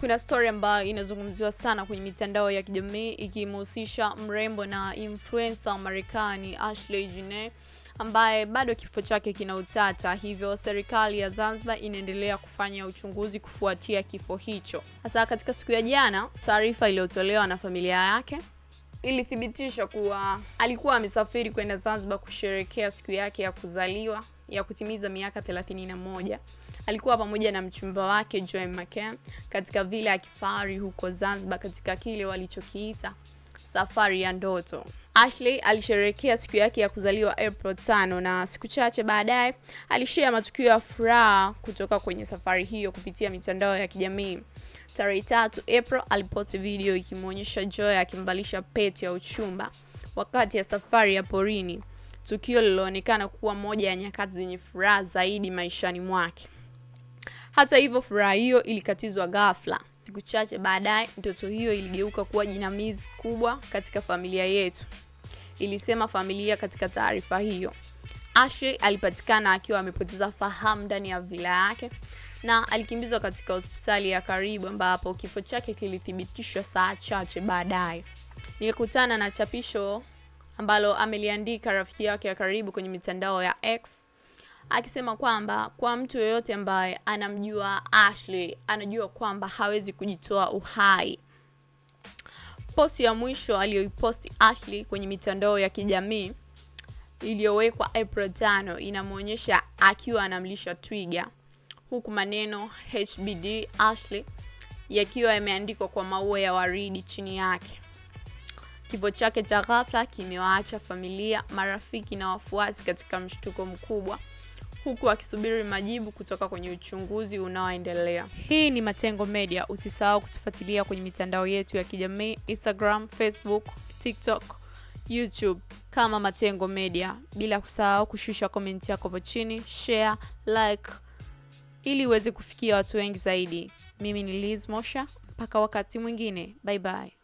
Kuna story ambayo inazungumziwa sana kwenye mitandao ya kijamii ikimhusisha mrembo na influencer wa Marekani Ashley Junet ambaye bado kifo chake kina utata, hivyo serikali ya Zanzibar inaendelea kufanya uchunguzi kufuatia kifo hicho. Hasa katika siku ya jana, taarifa iliyotolewa na familia yake ilithibitisha kuwa alikuwa amesafiri kwenda Zanzibar kusherehekea siku yake ya kuzaliwa ya kutimiza miaka 31. Alikuwa pamoja na mchumba wake Joy McCann katika villa ya kifahari huko Zanzibar katika kile walichokiita safari ya ndoto. Ashley alisherehekea siku yake ya kuzaliwa April 5 na siku chache baadaye alishare matukio ya furaha kutoka kwenye safari hiyo kupitia mitandao ya kijamii. Tarehe 3 April aliposti video ikimuonyesha Joy akimvalisha pete ya uchumba wakati ya safari ya porini, tukio lililoonekana kuwa moja ya nyakati zenye furaha zaidi maishani mwake. Hata hivyo, furaha hiyo ilikatizwa ghafla. Siku chache baadaye, ndoto hiyo iligeuka kuwa jinamizi kubwa katika familia yetu, ilisema familia katika taarifa hiyo. Ashley alipatikana akiwa amepoteza fahamu ndani ya villa yake na alikimbizwa katika hospitali ya karibu ambapo kifo chake kilithibitishwa saa chache baadaye. Nilikutana na chapisho ambalo ameliandika rafiki yake ya karibu kwenye mitandao ya X akisema kwamba kwa mtu yeyote ambaye anamjua Ashley anajua kwamba hawezi kujitoa uhai. Posti ya mwisho aliyoiposti Ashley kwenye mitandao ya kijamii iliyowekwa April 5 inamuonyesha akiwa anamlisha twiga, huku maneno HBD Ashley yakiwa yameandikwa kwa maua ya waridi chini yake. Kifo chake cha ghafla kimewaacha familia, marafiki na wafuasi katika mshtuko mkubwa, huku akisubiri majibu kutoka kwenye uchunguzi unaoendelea. Hii ni Matengo Media. Usisahau kutufuatilia kwenye mitandao yetu ya kijamii Instagram, Facebook, TikTok, YouTube kama Matengo Media. Bila kusahau kushusha comment yako hapo chini, share, like ili uweze kufikia watu wengi zaidi. Mimi ni Liz Mosha, mpaka wakati mwingine. Bye bye.